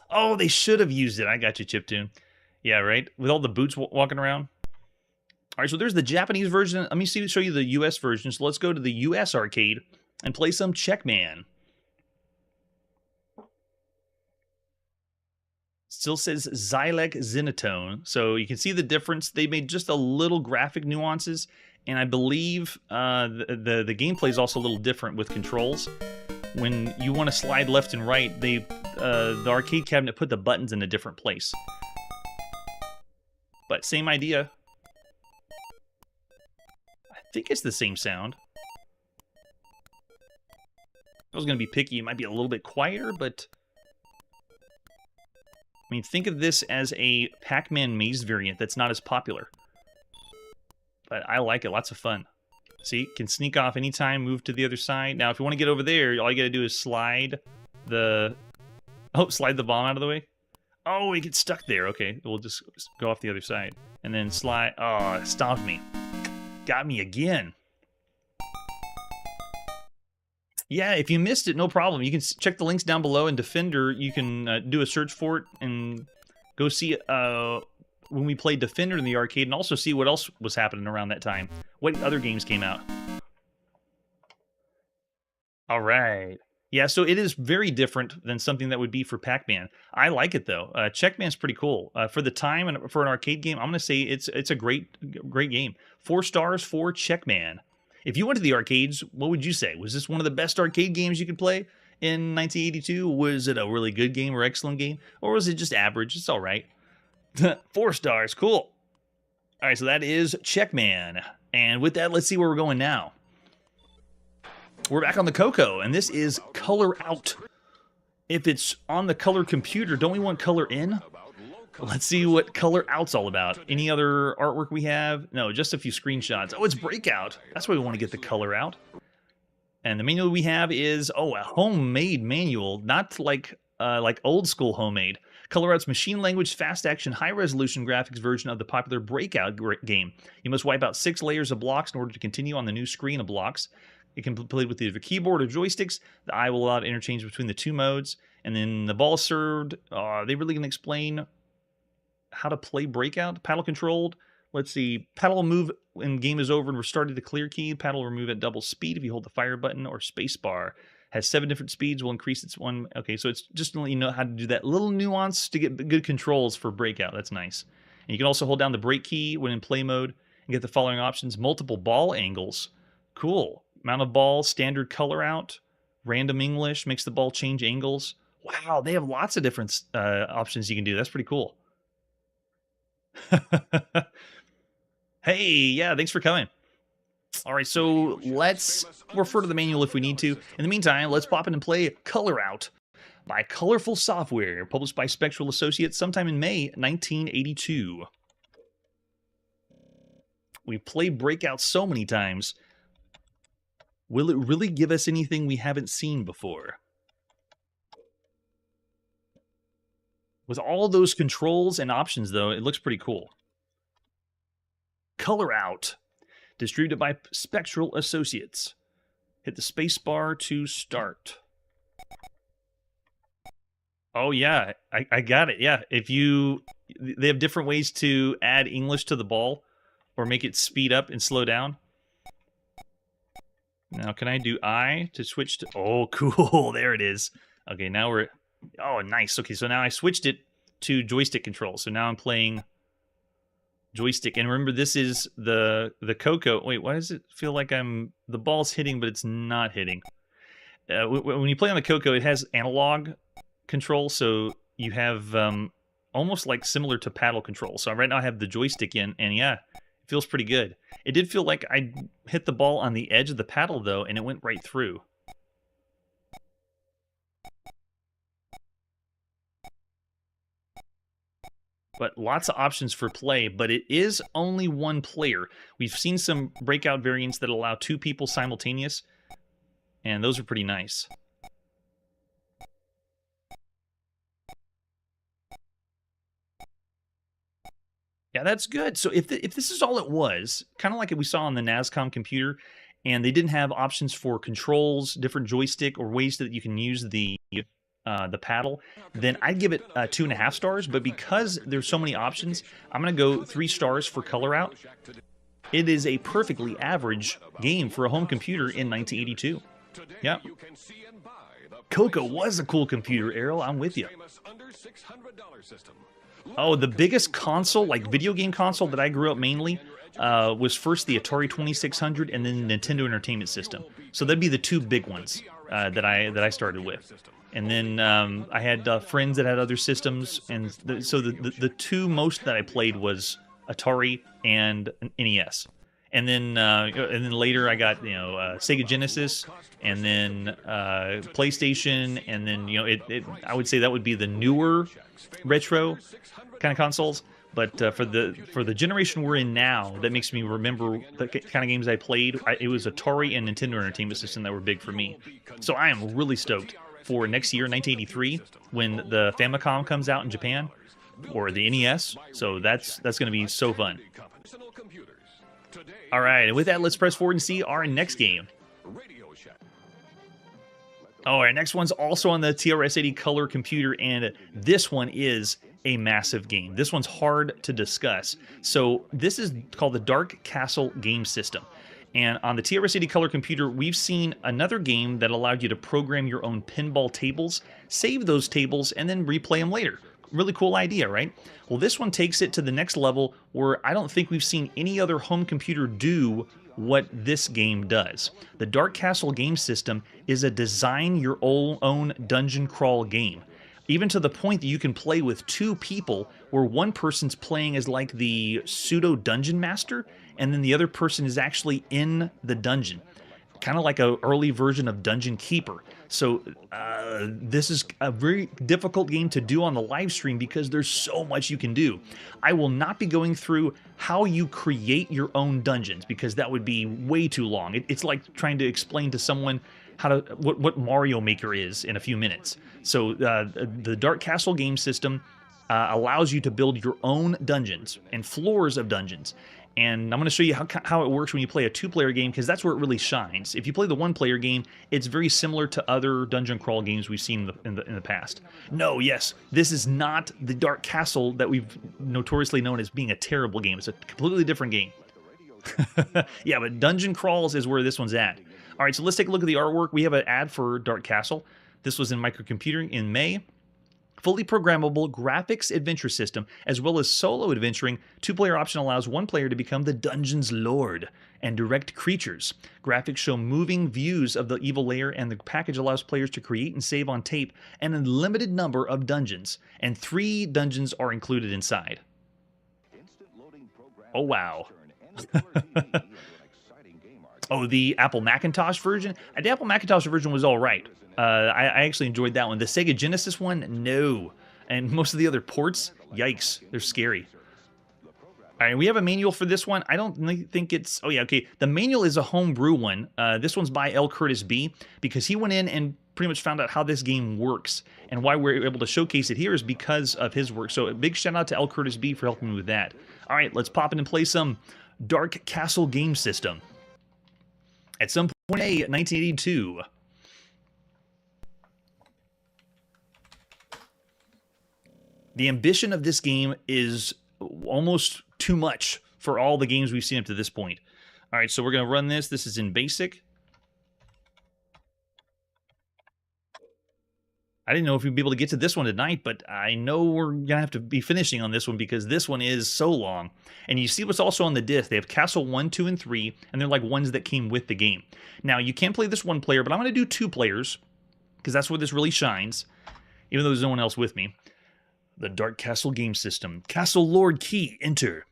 Oh, they should have used it. I got you, Chiptune. Yeah, right? With all the boots walking around. All right, so there's the Japanese version. Let me show you the US version. So let's go to the US arcade and play some Checkman. Still says Xylec Zenitone. So you can see the difference. They made just a little graphic nuances. And I believe the gameplay is also a little different with controls. When you want to slide left and right, the arcade cabinet put the buttons in a different place. But same idea. I think it's the same sound. If I was going to be picky, it might be a little bit quieter, but... I mean, think of this as a Pac-Man Maze variant that's not as popular. But I like it. Lots of fun. See? Can sneak off anytime, move to the other side. Now, if you want to get over there, all you got to do is slide the... Oh, slide the bomb out of the way. Oh, it gets stuck there. Okay, we'll just go off the other side. And then slide... Oh, it stomped me. Got me again. Yeah, if you missed it, no problem. You can check the links down below. In Defender, you can do a search for it and go see when we played Defender in the arcade and also see what else was happening around that time. What other games came out. All right. Yeah, so it is very different than something that would be for Pac-Man. I like it, though. Checkman's pretty cool. For the time and for an arcade game, I'm going to say it's a great game. 4 stars for Checkman. If you went to the arcades, what would you say? Was this one of the best arcade games you could play in 1982? Was it a really good game or excellent game? Or was it just average? It's all right. 4 stars. Cool. All right, so that is Checkman. And with that, let's see where we're going now. We're back on the Coco, and this is Color Out. If it's on the color computer, don't we want Color In? Let's see what Color Out's all about. Any other artwork we have? No, just a few screenshots. Oh, it's Breakout. That's why we want to get the Color Out. And the manual we have is, oh, a homemade manual, not like old school homemade. Color Out's machine language, fast action, high resolution graphics version of the popular Breakout game. You must wipe out 6 layers of blocks in order to continue on the new screen of blocks. It can be played with either keyboard or joysticks. The eye will allow interchange between the 2 modes. And then the ball served. They really can explain how to play Breakout. Paddle controlled. Let's see. Paddle will move when game is over and restarted to clear key. Paddle will move at double speed if you hold the fire button or space bar. Has 7 different speeds. Will increase its one. Okay, so it's just to let you know how to do that little nuance to get good controls for Breakout. That's nice. And you can also hold down the break key when in play mode and get the following options. Multiple ball angles. Cool. Amount of ball, standard color out, random English, makes the ball change angles. Wow, they have lots of different options you can do. That's pretty cool. Hey, yeah, thanks for coming. All right, so let's refer to the manual if we need to. In the meantime, let's pop in and play Color Out by Colorful Software, published by Spectral Associates sometime in May 1982. We played Breakout so many times. Will it really give us anything we haven't seen before? With all those controls and options, though, it looks pretty cool. Color Out, distributed by Spectral Associates. Hit the space bar to start. Oh, yeah, I got it. Yeah, they have different ways to add English to the ball or make it speed up and slow down. Now, can I do I to switch to... Oh, cool. There it is. Okay, now we're... Oh, nice. Okay, so now I switched it to joystick control. So now I'm playing joystick. And remember, this is the Coco. Wait, why does it feel like the ball's hitting, but it's not hitting? When you play on the Coco, it has analog control. So you have almost like similar to paddle control. So right now I have the joystick in, and yeah, it feels pretty good. It did feel like I hit the ball on the edge of the paddle, though, and it went right through. But lots of options for play, but it is only one player. We've seen some Breakout variants that allow 2 people simultaneous, and those are pretty nice. Yeah, that's good. So if this is all it was, kind of like we saw on the NASCOM computer, and they didn't have options for controls, different joystick, or ways that you can use the paddle, then I'd give it 2.5 stars. But because there's so many options, I'm going to go 3 stars for Color Out. It is a perfectly average game for a home computer in 1982. Yeah. Coco was a cool computer, Errol. I'm with you. Famous under $600 system. Oh, the biggest console, like video game console that I grew up mainly, was first the Atari 2600 and then the Nintendo Entertainment System. So that'd be the two big ones that I started with. And then I had friends that had other systems, and so the two most that I played was Atari and NES. And then later I got Sega Genesis, and then PlayStation, and then I would say that would be the newer retro kind of consoles. But for the generation we're in now, that makes me remember the kind of games I played. It was Atari and Nintendo Entertainment System that were big for me. So I am really stoked for next year, 1983, when the Famicom comes out in Japan, or the NES. So that's going to be so fun. All right, and with that, let's press forward and see our next game. Oh, our next one's also on the TRS-80 color computer, and this one is a massive game. This one's hard to discuss. So this is called the Dark Castle game system. And on the TRS-80 color computer, we've seen another game that allowed you to program your own pinball tables, save those tables, and then replay them later. Really cool idea, right? Well, this one takes it to the next level where I don't think we've seen any other home computer do what this game does. The Dark Castle game system is a design your own dungeon crawl game. Even to the point that you can play with two people, where one person's playing as like the pseudo dungeon master, and then the other person is actually in the dungeon. Kind of like an early version of Dungeon Keeper. So this is a very difficult game to do on the live stream because there's so much you can do. I will not be going through how you create your own dungeons because that would be way too long. It's like trying to explain to someone what Mario Maker is in a few minutes. So the Dark Castle game system allows you to build your own dungeons and floors of dungeons. And I'm going to show you how it works when you play a two-player game, because that's where it really shines. If you play the one-player game, it's very similar to other dungeon crawl games we've seen in the past. No, yes, this is not the Dark Castle that we've notoriously known as being a terrible game. It's a completely different game. Yeah, but dungeon crawls is where this one's at. All right, so let's take a look at the artwork. We have an ad for Dark Castle. This was in Microcomputing in May. Fully programmable graphics adventure system, as well as solo adventuring. Two-player option allows one player to become the dungeon's lord and direct creatures. Graphics show moving views of the evil lair, and the package allows players to create and save on tape an unlimited number of dungeons, and 3 dungeons are included inside. Oh, wow. Oh, the Apple Macintosh version? The Apple Macintosh version was all right. I actually enjoyed that one. The Sega Genesis one, no. And most of the other ports, yikes, they're scary. All right, we have a manual for this one. I don't think it's... Oh, yeah, okay. The manual is a homebrew one. This one's by L. Curtis B. because he went in and pretty much found out how this game works. And why we're able to showcase it here is because of his work. So a big shout out to L. Curtis B. for helping me with that. All right, let's pop in and play some Dark Castle game system. At some point, 1982. The ambition of this game is almost too much for all the games we've seen up to this point. All right, so we're going to run this. This is in BASIC. I didn't know if we'd be able to get to this one tonight, but I know we're going to have to be finishing on this one because this one is so long. And you see what's also on the disc. They have Castle 1, 2, and 3, and they're like ones that came with the game. Now, you can play this one player, but I'm going to do 2 players because that's where this really shines, even though there's no one else with me. The Dark Castle game system. Castle Lord key, enter.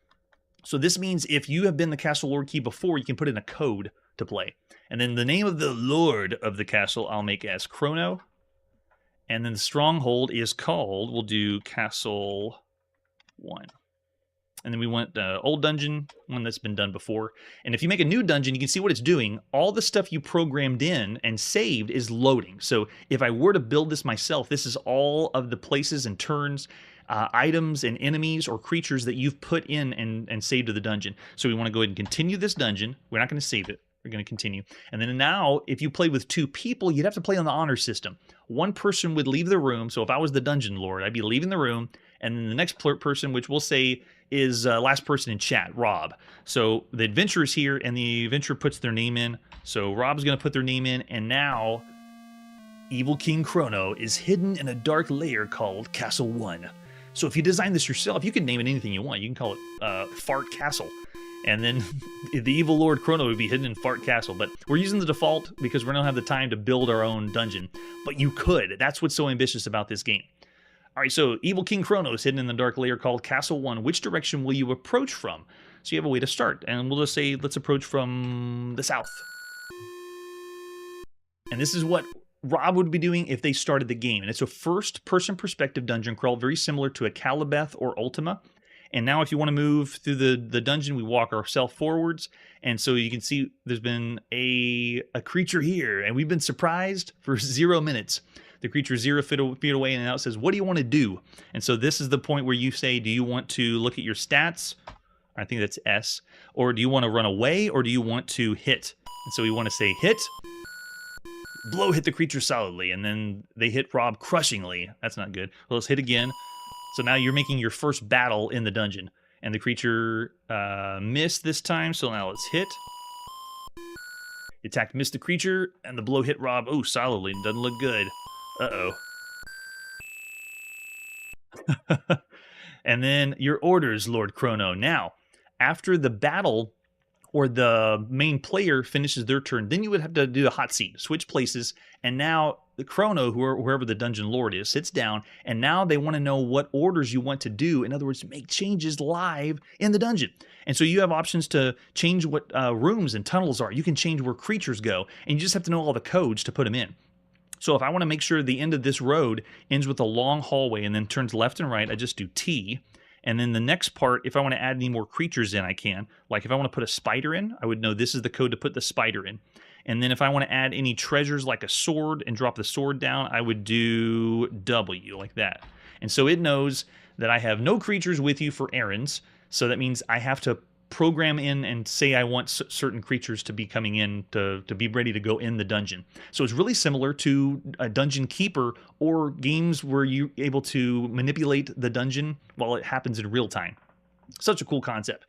So this means if you have been the Castle Lord key before, you can put in a code to play. And then the name of the Lord of the castle I'll make as Chrono. And then the stronghold is called, we'll do Castle 1. And then we want the old dungeon, one that's been done before. And if you make a new dungeon, you can see what it's doing. All the stuff you programmed in and saved is loading. So if I were to build this myself, this is all of the places and turns, items and enemies or creatures that you've put in and saved to the dungeon. So we want to go ahead and continue this dungeon. We're not going to save it. We're going to continue. And then now, if you played with 2 people, you'd have to play on the honor system. One person would leave the room. So if I was the dungeon lord, I'd be leaving the room. And then the next person, which we'll say is last person in chat, Rob. So the adventurer's here, and the adventurer puts their name in. So Rob's going to put their name in, and now Evil King Chrono is hidden in a dark lair called Castle 1. So if you design this yourself, you can name it anything you want. You can call it Fart Castle. And then the evil Lord Chrono would be hidden in Fart Castle. But we're using the default because we don't have the time to build our own dungeon. But you could. That's what's so ambitious about this game. All right, so Evil King Chrono is hidden in the dark lair called Castle 1. Which direction will you approach from? So you have a way to start. And we'll just say, let's approach from the south. And this is what Rob would be doing if they started the game. And it's a first-person perspective dungeon crawl, very similar to a Calibeth or Ultima. And now if you want to move through the dungeon, we walk ourselves forwards. And so you can see there's been a creature here. And we've been surprised for 0 minutes. The creature's 0 feet away, and now it says, what do you want to do? And so this is the point where you say, do you want to look at your stats? I think that's S. Or do you want to run away, or do you want to hit? And so we want to say hit. Blow hit the creature solidly, and then they hit Rob crushingly. That's not good. Well, let's hit again. So now you're making your first battle in the dungeon. And the creature missed this time, so now let's hit. The attack missed the creature, and the blow hit Rob. Oh, solidly. Doesn't look good. Uh-oh. And then your orders, Lord Chrono. Now, after the battle or the main player finishes their turn, then you would have to do a hot seat, switch places, and now the Chrono, whoever the dungeon lord is, sits down, and now they want to know what orders you want to do. In other words, make changes live in the dungeon. And so you have options to change what rooms and tunnels are. You can change where creatures go, and you just have to know all the codes to put them in. So if I want to make sure the end of this road ends with a long hallway and then turns left and right, I just do T. And then the next part, if I want to add any more creatures in, I can. Like if I want to put a spider in, I would know this is the code to put the spider in. And then if I want to add any treasures like a sword and drop the sword down, I would do W, like that. And so it knows that I have no creatures with you for errands. So that means I have to program in and say I want certain creatures to be coming in to be ready to go in the dungeon. So it's really similar to a Dungeon Keeper or games where you're able to manipulate the dungeon while it happens in real time. Such a cool concept.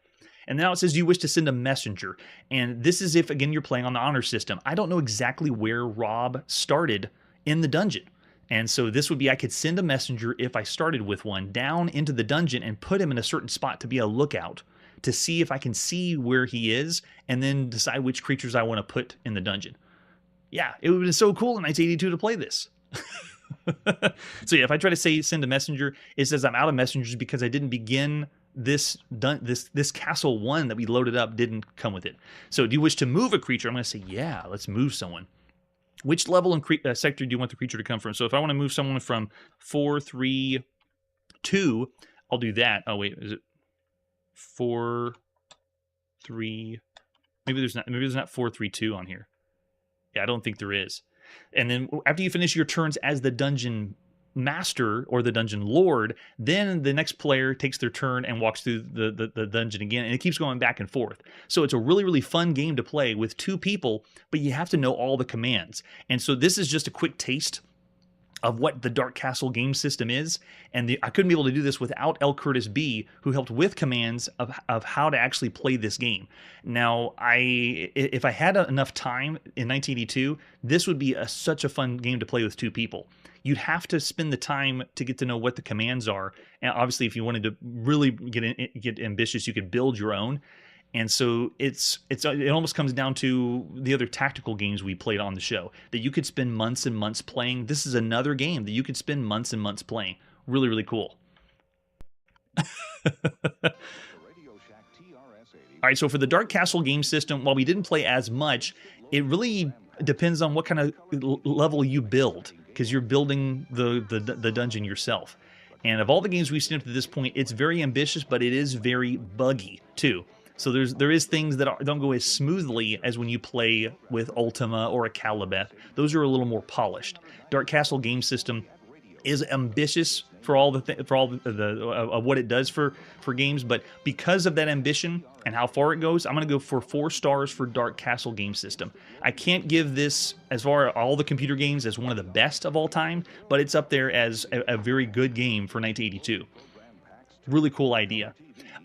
And now it says you wish to send a messenger. And this is if, again, you're playing on the honor system. I don't know exactly where Rob started in the dungeon. And so this would be, I could send a messenger if I started with one down into the dungeon and put him in a certain spot to be a lookout, to see if I can see where he is, and then decide which creatures I want to put in the dungeon. Yeah, it would have been so cool in 1982 to play this. So yeah, if I try to send a messenger, it says I'm out of messengers because I didn't begin this Castle 1 that we loaded up didn't come with it. So do you wish to move a creature? I'm going to say, yeah, let's move someone. Which level and sector do you want the creature to come from? So if I want to move someone from 4, 3, 2, I'll do that. Oh, wait, is it 4, 3? Maybe there's not 4, 3, 2 on here. Yeah, I don't think there is. And then after you finish your turns as the dungeon master or the dungeon lord, then the next player takes their turn and walks through the dungeon again, and it keeps going back and forth. So it's a really, really fun game to play with 2 people, but you have to know all the commands. And so this is just a quick taste of what the Dark Castle game system is, and I couldn't be able to do this without L. Curtis B., who helped with commands of how to actually play this game. Now, if I had enough time in 1982, this would be such a fun game to play with 2 people. You'd have to spend the time to get to know what the commands are, and obviously, if you wanted to really get ambitious, you could build your own. And so it almost comes down to the other tactical games we played on the show that you could spend months and months playing. This is another game that you could spend months and months playing. Really, really cool. All right, so for the Dark Castle game system, while we didn't play as much, it really depends on what kind of level you build, because you're building the dungeon yourself. And of all the games we've seen up to this point, it's very ambitious, but it is very buggy too. So there is things that don't go as smoothly as when you play with Ultima or a Calibeth. Those are a little more polished. Dark Castle game system is ambitious for all of what it does for games, but because of that ambition and how far it goes, I'm going to go for 4 stars for Dark Castle game system. I can't give this, as far as all the computer games, as one of the best of all time, but it's up there as a very good game for 1982. Really cool idea.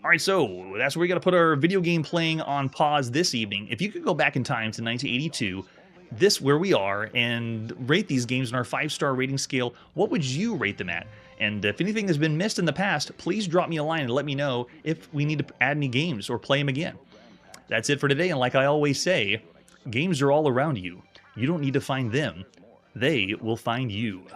All right, so that's where we got to put our video game playing on pause this evening. If you could go back in time to 1982, this where we are and rate these games on our 5-star rating scale. What would you rate them at? And if anything has been missed in the past, please drop me a line and let me know if we need to add any games or play them again. That's it for today, and like I always say, games are all around you. You don't need to find them. They will find you.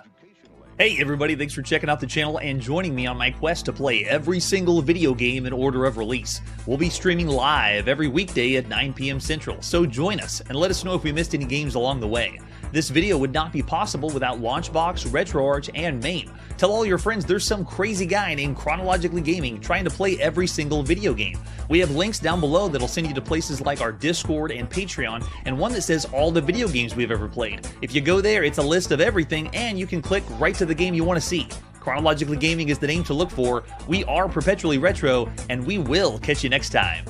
Hey everybody, thanks for checking out the channel and joining me on my quest to play every single video game in order of release. We'll be streaming live every weekday at 9 p.m. Central, so join us and let us know if we missed any games along the way. This video would not be possible without Launchbox, RetroArch, and MAME. Tell all your friends there's some crazy guy named Chronologically Gaming trying to play every single video game. We have links down below that'll send you to places like our Discord and Patreon, and one that says all the video games we've ever played. If you go there, it's a list of everything, and you can click right to the game you want to see. Chronologically Gaming is the name to look for. We are perpetually retro, and we will catch you next time.